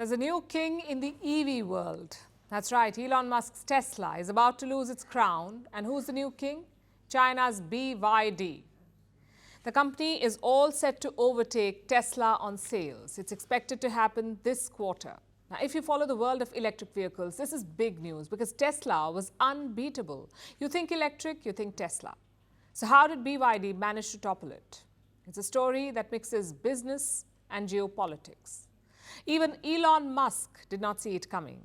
There's a new king in the EV world. That's right, Elon Musk's Tesla is about to lose its crown. And who's the new king? China's BYD. The company is all set to overtake Tesla on sales. It's expected to happen this quarter. Now, if you follow the world of electric vehicles, this is big news because Tesla was unbeatable. You think electric, you think Tesla. So how did BYD manage to topple it? It's a story that mixes business and geopolitics. Even Elon Musk did not see it coming.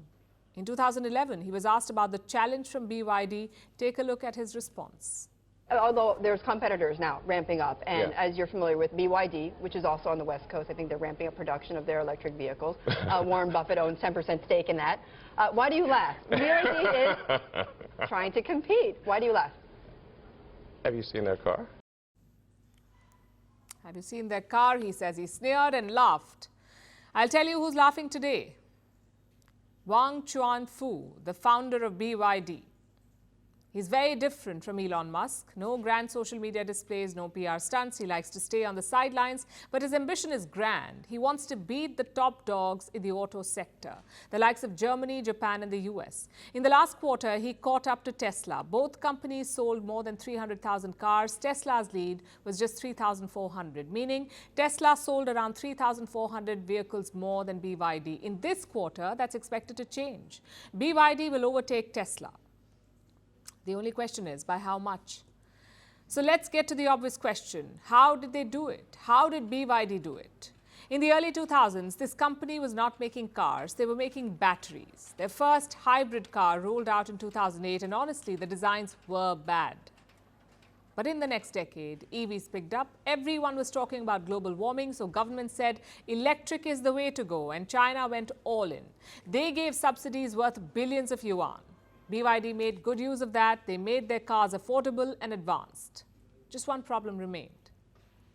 In 2011, he was asked about the challenge from BYD. Take a look at his response. Although there's competitors now ramping up, and as you're familiar with BYD, which is also on the West Coast, I think they're ramping up production of their electric vehicles. Warren Buffett owns 10% stake in that. Why do you laugh? BYD is trying to compete. Why do you laugh? Have you seen their car? Have you seen their car? He says. He sneered and laughed. I'll tell you who's laughing today. Wang Chuanfu, the founder of BYD. He's very different from Elon Musk. No grand social media displays, no PR stunts. He likes to stay on the sidelines, but his ambition is grand. He wants to beat the top dogs in the auto sector, the likes of Germany, Japan, and the US. In the last quarter, he caught up to Tesla. Both companies sold more than 300,000 cars. Tesla's lead was just 3,400, meaning Tesla sold around 3,400 vehicles more than BYD. In this quarter, that's expected to change. BYD will overtake Tesla. The only question is, by how much? So let's get to the obvious question. How did they do it? How did BYD do it? In the early 2000s, this company was not making cars. They were making batteries. Their first hybrid car rolled out in 2008, and honestly, the designs were bad. But in the next decade, EVs picked up. Everyone was talking about global warming, so government said electric is the way to go, and China went all in. They gave subsidies worth billions of yuan. BYD made good use of that. They made their cars affordable and advanced. Just one problem remained,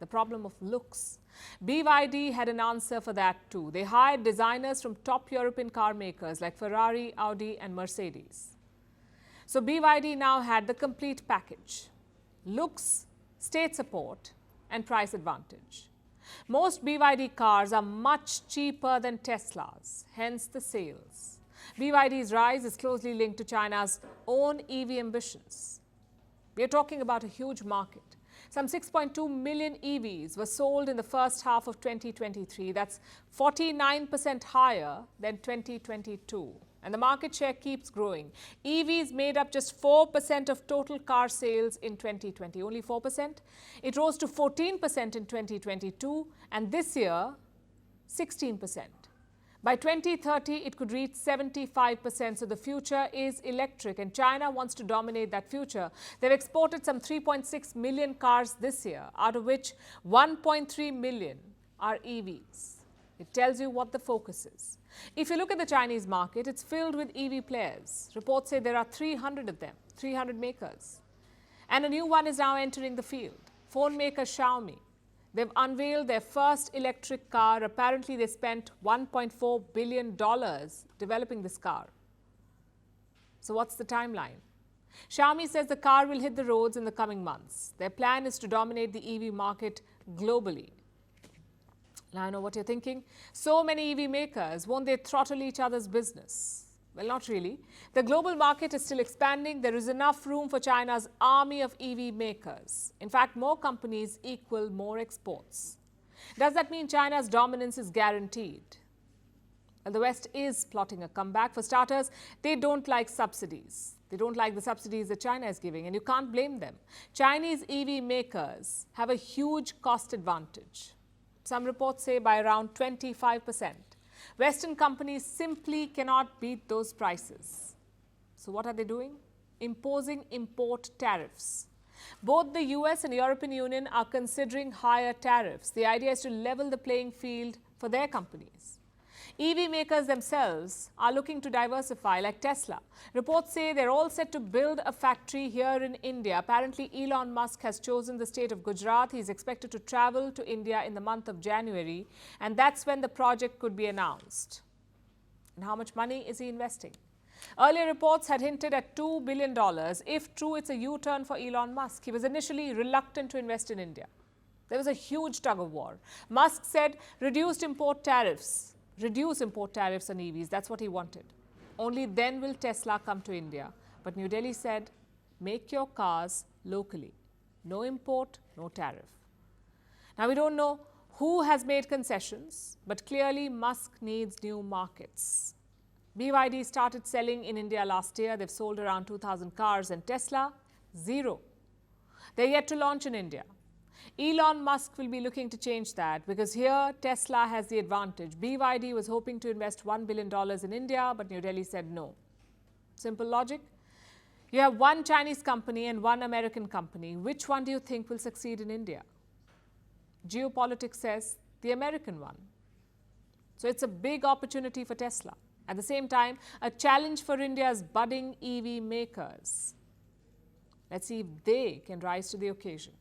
the problem of looks. BYD had an answer for that too. They hired designers from top European car makers like Ferrari, Audi, and Mercedes. So BYD now had the complete package: looks, state support, and price advantage. Most BYD cars are much cheaper than Tesla's, hence the sales. BYD's rise is closely linked to China's own EV ambitions. We are talking about a huge market. Some 6.2 million EVs were sold in the first half of 2023. That's 49% higher than 2022. And the market share keeps growing. EVs made up just 4% of total car sales in 2020. Only 4%. It rose to 14% in 2022. And this year, 16%. By 2030, it could reach 75%, so the future is electric, and China wants to dominate that future. They've exported some 3.6 million cars this year, out of which 1.3 million are EVs. It tells you what the focus is. If you look at the Chinese market, it's filled with EV players. Reports say there are 300 of them, 300 makers. And a new one is now entering the field, phone maker Xiaomi. They've unveiled their first electric car. Apparently, they spent $1.4 billion developing this car. So what's the timeline? Xiaomi says the car will hit the roads in the coming months. Their plan is to dominate the EV market globally. Now, I know what you're thinking. So many EV makers, won't they throttle each other's business? Well, not really. The global market is still expanding. There is enough room for China's army of EV makers. In fact, more companies equal more exports. Does that mean China's dominance is guaranteed? Well, the West is plotting a comeback. For starters, they don't like subsidies. They don't like the subsidies that China is giving, and you can't blame them. Chinese EV makers have a huge cost advantage. Some reports say by around 25%. Western companies simply cannot beat those prices. So what are they doing? Imposing import tariffs. Both the US and European Union are considering higher tariffs. The idea is to level the playing field for their companies. EV makers themselves are looking to diversify, like Tesla. Reports say they're all set to build a factory here in India. Apparently, Elon Musk has chosen the state of Gujarat. He's expected to travel to India in the month of January, and that's when the project could be announced. And how much money is he investing? Earlier reports had hinted at $2 billion. If true, it's a U-turn for Elon Musk. He was initially reluctant to invest in India. There was a huge tug of war. Musk said reduced import tariffs, reduce import tariffs on EVs. That's what he wanted. Only then will Tesla come to India. But New Delhi said, make your cars locally. No import, no tariff. Now, we don't know who has made concessions, but clearly Musk needs new markets. BYD started selling in India last year. They've sold around 2,000 cars, and Tesla, zero. They're yet to launch in India. Elon Musk will be looking to change that because here Tesla has the advantage. BYD was hoping to invest $1 billion in India, but New Delhi said no. Simple logic. You have one Chinese company and one American company. Which one do you think will succeed in India? Geopolitics says the American one. So it's a big opportunity for Tesla. At the same time, a challenge for India's budding EV makers. Let's see if they can rise to the occasion.